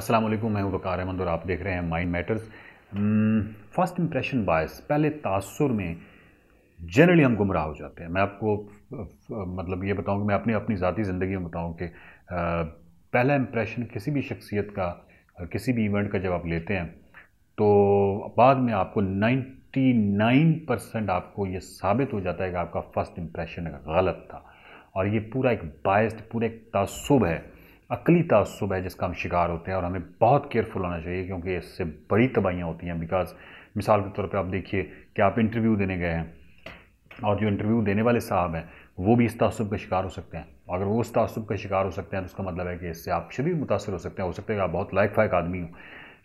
अस्सलाम वालेकुम, मैं हूं वकार अहमद और आप देख रहे हैं माइंड मैटर्स। फर्स्ट इंप्रेशन बायस, पहले तासुर में जनरली हम गुमराह हो जाते हैं। मैं आपको मतलब ये बताऊं कि मैं अपनी अपनी ज़ाती ज़िंदगी में बताऊं कि पहला इंप्रेशन किसी भी शख्सियत का, किसी भी इवेंट का जब आप लेते हैं तो बाद में आपको 99% आपको ये साबित हो जाता है कि आपका फर्स्ट इंप्रेशन गलत था। और ये पूरा एक बायस्ड, पूरा एक तासुब है, अकली तासुब है जिसका हम शिकार होते हैं, और हमें बहुत केयरफुल होना चाहिए क्योंकि इससे बड़ी तबाहियाँ होती हैं। बिकॉज मिसाल के तौर पे आप देखिए कि आप इंटरव्यू देने गए हैं और जो इंटरव्यू देने वाले साहब हैं वो भी इस तासुब का शिकार हो सकते हैं। अगर वो उस तासुब का शिकार हो सकते हैं तो उसका मतलब है कि इससे आप शदीद मुतासर हो सकते हैं। हो सकता है कि आप बहुत लायक फायक आदमी हो,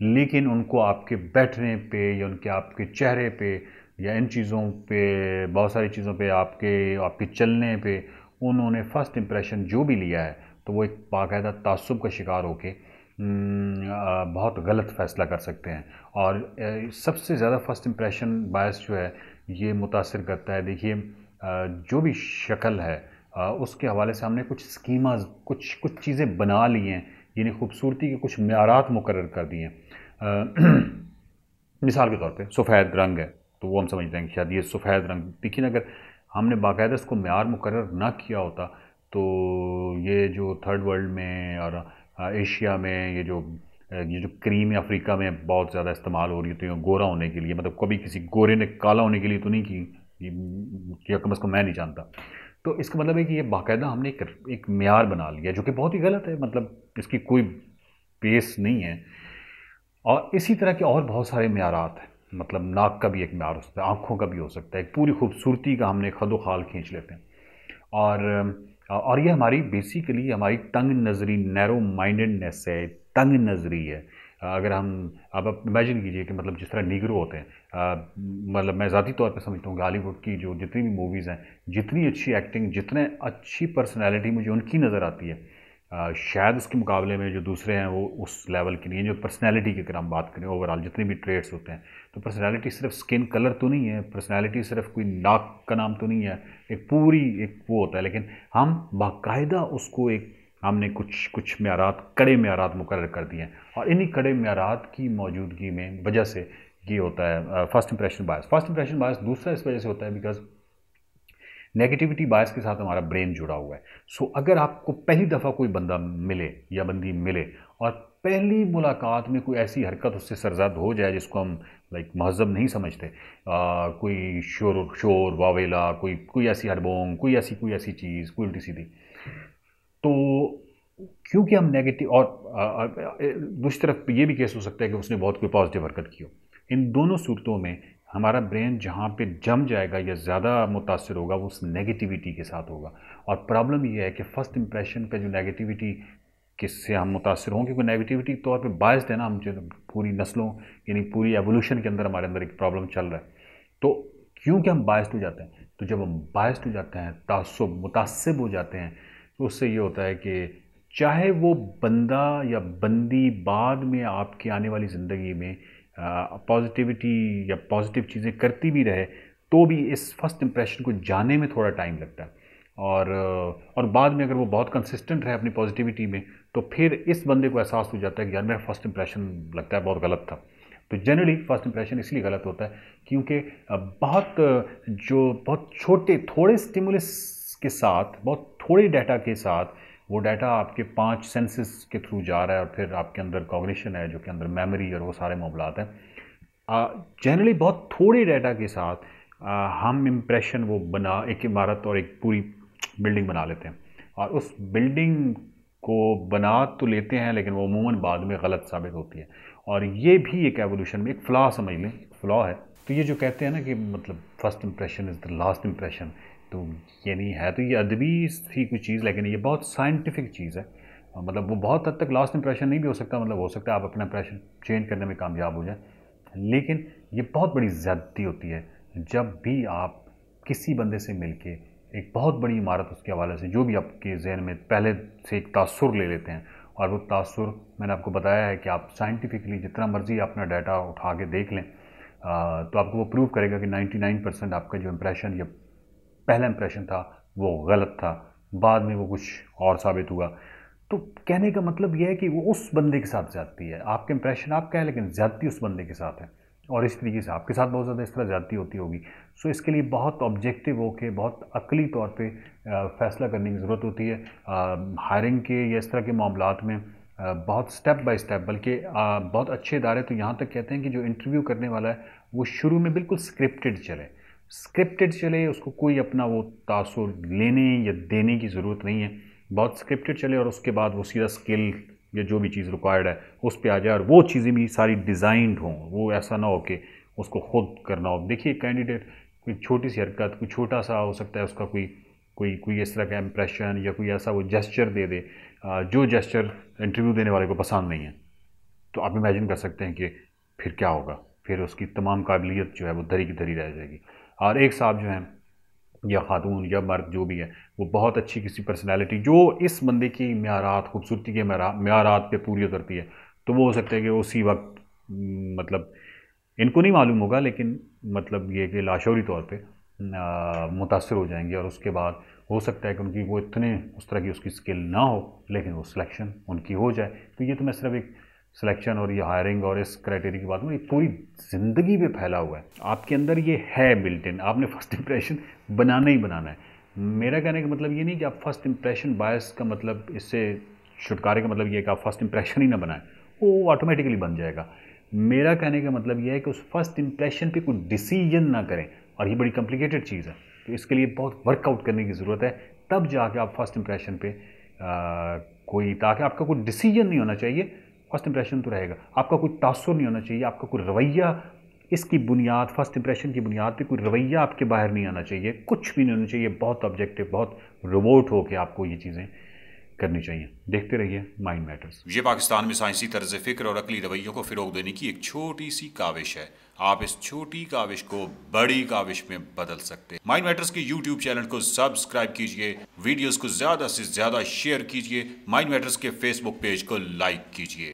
लेकिन उनको आपके बैठने पे या उनके आपके चेहरे पे या इन चीज़ों पे, बहुत सारी चीज़ों पे, आपके चलने पे उन्होंने फ़र्स्ट इंप्रेशन जो भी लिया है तो वो एक बाकायदा तासुब का शिकार होके बहुत गलत फ़ैसला कर सकते हैं। और सबसे ज़्यादा फ़र्स्ट इंप्रेशन बायस जो है ये मुतासिर करता है। देखिए, जो भी शक्ल है उसके हवाले से हमने कुछ स्कीमाज, कुछ कुछ चीज़ें बना ली हैं, यानी खूबसूरती के कुछ मेयारात मुकर्रर कर दिए हैं। मिसाल के तौर पे सफ़ेद रंग है तो वो हम समझते हैं कि शायद ये सफ़ेद रंग, लेकिन अगर हमने बाकायदा इसको मेयार मुकर्रर ना किया होता तो ये जो थर्ड वर्ल्ड में और एशिया में ये जो क्रीम अफ्रीका में बहुत ज़्यादा इस्तेमाल हो रही है, तो ये गोरा होने के लिए, मतलब कभी किसी गोरे ने काला होने के लिए तो नहीं की, या कम अज़ कम मैं नहीं जानता। तो इसका मतलब है कि ये बाकायदा हमने एक मेयार बना लिया जो कि बहुत ही गलत है, मतलब इसकी कोई बेस नहीं है। और इसी तरह के और बहुत सारे मेयारात हैं, मतलब नाक का भी एक मेयार हो सकता है, आँखों का भी हो सकता है, एक पूरी खूबसूरती का हमने खदो खाल खींच लेते हैं। और ये हमारी बेसिकली हमारी तंग नज़री, नैरो माइंडेडनेस है, तंग नज़री है। अगर हम, अब आप इमेजिन कीजिए कि मतलब जिस तरह नीग्रो होते हैं, मतलब मैं ज़ाती तौर पे समझता हूँ कि हॉलीवुड की जो जितनी भी मूवीज़ हैं, जितनी अच्छी एक्टिंग, जितने अच्छी पर्सनैलिटी मुझे उनकी नज़र आती है, शायद उसके मुकाबले में जो दूसरे हैं वो उस लेवल की नहीं है। जो पर्सनैलिटी की अगर हम बात करें ओवरऑल जितने भी ट्रेड्स होते हैं, तो पर्सनैलिटी सिर्फ स्किन कलर तो नहीं है, पर्सनैलिटी सिर्फ कोई नाक का नाम तो नहीं है, एक पूरी एक वो होता है। लेकिन हम बाकायदा उसको एक, हमने कुछ कुछ मेयारात, कड़े मेयारात मुकर्रर कर दिए हैं, और इन्हीं कड़े मेयारात की मौजूदगी में वजह से ये होता है फर्स्ट इंप्रेशन बायस। फर्स्ट इंप्रेशन बायस दूसरा इस वजह से होता है बिकॉज नेगेटिविटी बायस के साथ हमारा ब्रेन जुड़ा हुआ है। सो अगर आपको पहली दफ़ा कोई बंदा मिले या बंदी मिले और पहली मुलाकात में कोई ऐसी हरकत उससे सरजद हो जाए जिसको हम लाइक महजब नहीं समझते, कोई शोर शोर वावेला, कोई कोई ऐसी हड़बोंग, कोई ऐसी चीज़, कोई उल्टी सीधी, तो क्योंकि हम नेगेटिव, और दूसरी तरफ ये भी केस हो सकता है कि उसने बहुत कोई पॉजिटिव हरकत की हो। इन दोनों सूरतों में हमारा ब्रेन जहाँ पे जम जाएगा या ज़्यादा मुतासर होगा वो उस नेगेटिविटी के साथ होगा। और प्रॉब्लम ये है कि फ़र्स्ट इंप्रेशन पे जो नेगेटिविटी किससे हम मुतासर हों, क्योंकि नेगेटिविटी के तौर पे बायस्ड है ना, हम जो पूरी नस्लों, यानी पूरी एवोल्यूशन के अंदर हमारे अंदर एक प्रॉब्लम चल रहा है। तो क्योंकि हम बायस्ड हो जाते हैं, तो जब हम बायस्ड हो जाते हैं, तासुब मुतासिब हो जाते हैं, तो उससे ये होता है कि चाहे वो बंदा या बंदी बाद में आपकी आने वाली ज़िंदगी में पॉजिटिविटी या पॉजिटिव चीज़ें करती भी रहे, तो भी इस फर्स्ट इंप्रेशन को जाने में थोड़ा टाइम लगता है। और बाद में अगर वो बहुत कंसिस्टेंट रहे अपनी पॉजिटिविटी में, तो फिर इस बंदे को एहसास हो जाता है कि यार मेरा फर्स्ट इंप्रेशन लगता है बहुत गलत था। तो जनरली फर्स्ट इंप्रेशन इसलिए गलत होता है क्योंकि बहुत छोटे थोड़े स्टिमुलस के साथ, बहुत थोड़े डाटा के साथ, वो डाटा आपके 5 सेंसेस के थ्रू जा रहा है और फिर आपके अंदर कॉग्निशन है जो कि अंदर मेमोरी और वो सारे मामलात हैं। जनरली बहुत थोड़े डाटा के साथ हम इम्प्रेशन वो बना, एक इमारत और एक पूरी बिल्डिंग बना लेते हैं, और उस बिल्डिंग को बना तो लेते हैं लेकिन वो अमूमन बाद में गलत साबित होती है। और ये भी एक एवोल्यूशन में एक फ्लॉ समझ लें, फ्लॉ है। तो ये जो कहते हैं ना कि मतलब first impression is the last impression, तो ये नहीं है, तो ये अदबी थी कोई चीज़, लेकिन ये बहुत साइंटिफिक चीज़ है। मतलब वो बहुत हद तक लास्ट इंप्रेशन नहीं भी हो सकता, मतलब हो सकता है आप अपना इंप्रेशन चेंज करने में कामयाब हो जाए, लेकिन ये बहुत बड़ी ज़्यादती होती है जब भी आप किसी बंदे से मिलके एक बहुत बड़ी इमारत उसके हवाले से जो भी आपके जहन में पहले से एक तासुर ले लेते हैं, और वो तासुर मैंने आपको बताया है कि आप साइंटिफिकली जितना मर्जी अपना डाटा उठा के देख लें, तो आपको वो प्रूव करेगा कि 99% आपका जो इम्प्रेशन या पहला इम्प्रेशन था वो गलत था, बाद में वो कुछ और साबित हुआ। تو کہنے کا مطلب یہ ہے کہ وہ اس بندے کے ساتھ زیادتی ہے، آپ کا امپریشن آپ کا ہے لیکن زیادتی اس بندے کے ساتھ ہے، اور اس طریقے سے آپ کے ساتھ بہت زیادہ اس طرح زیادتی ہوتی ہوگی. سو اس کے لیے بہت آبجیکٹو ہو کے بہت عقلی طور پہ فیصلہ کرنے کی ضرورت ہوتی ہے ہائرنگ کے یا اس طرح کے معاملات میں. بہت سٹیپ بائی سٹیپ، بلکہ بہت اچھے ادارے تو یہاں تک کہتے ہیں کہ جو انٹرویو کرنے والا ہے وہ شروع میں بالکل اسکرپٹڈ چلے، اس کو کوئی اپنا وہ تاثر لینے یا دینے کی ضرورت نہیں ہے. بہت اسکرپٹڈ چلے اور اس کے بعد وہ سیدھا اسکل یا جو بھی چیز ریکوائرڈ ہے اس پہ آ جائے، اور وہ چیزیں بھی ساری ڈیزائنڈ ہوں. وہ ایسا نہ ہو کہ اس کو خود کرنا ہو. دیکھیے کینڈیڈیٹ کوئی چھوٹی سی حرکت، کوئی چھوٹا سا ہو سکتا ہے اس کا کوئی اس طرح کا امپریشن یا کوئی ایسا وہ جیسچر دے دے جو جیسچر انٹرویو دینے والے کو پسند نہیں ہے، تو آپ امیجن کر سکتے ہیں کہ پھر کیا ہوگا. پھر اس کی تمام قابلیت جو ہے وہ دری کی دری رہ جائے گی. اور ایک صاحب جو ہیں یا خاتون یا مرد جو بھی ہے، وہ بہت اچھی کسی پرسنالٹی جو اس بندے کی معیارات، خوبصورتی کے معیارات پہ پوری اترتی ہے، تو وہ ہو سکتا ہے کہ اسی وقت مطلب ان کو نہیں معلوم ہوگا لیکن مطلب یہ کہ لاشعوری طور پہ متاثر ہو جائیں گے، اور اس کے بعد ہو سکتا ہے کہ ان کی وہ اتنے اس طرح کی اس کی اسکل نہ ہو لیکن وہ سلیکشن ان کی ہو جائے. تو یہ تو میں صرف ایک سلیکشن اور یہ ہائرنگ اور اس کرائٹیریا کی بات میں، یہ پوری زندگی پہ پھیلا ہوا ہے. آپ کے اندر یہ ہے بلٹ ان، آپ نے فرسٹ امپریشن بنانا ہی بنانا ہے. میرا کہنے کا مطلب یہ نہیں کہ آپ فرسٹ امپریشن بائس کا مطلب اس سے چھٹکارے کا مطلب یہ ہے کہ آپ فرسٹ امپریشن ہی نہ بنائیں، وہ آٹومیٹیکلی بن جائے گا. میرا کہنے کا مطلب یہ ہے کہ اس فرسٹ امپریشن پہ کوئی ڈیسیجن نہ کریں، اور یہ بڑی کمپلیکیٹڈ چیز ہے. تو اس کے لیے بہت ورک آؤٹ کرنے کی ضرورت ہے، تب جا کے آپ فرسٹ امپریشن پہ کوئی، تاکہ آپ کا کوئی ڈیسیجن نہیں ہونا چاہیے. فرسٹ امپریشن تو رہے گا، آپ کا کوئی تاثر نہیں ہونا چاہیے، آپ کا کوئی رویہ اس کی بنیاد، فرسٹ امپریشن کی بنیاد پہ کوئی رویہ آپ کے باہر نہیں آنا چاہیے، کچھ بھی نہیں ہونا چاہیے. بہت آبجیکٹو، بہت روبوٹ ہو کے آپ کو یہ چیزیں کرنی چاہیے. دیکھتے رہیے مائنڈ میٹرز. یہ پاکستان میں سائنسی طرز فکر اور عقلی رویوں کو فروغ دینے کی ایک چھوٹی سی کاوش ہے. آپ اس چھوٹی کاوش کو بڑی کاوش میں بدل سکتے ہیں. مائنڈ میٹرز کے یوٹیوب چینل کو سبسکرائب کیجئے، ویڈیوز کو زیادہ سے زیادہ شیئر کیجئے، مائنڈ میٹرز کے فیس بک پیج کو لائک کیجئے.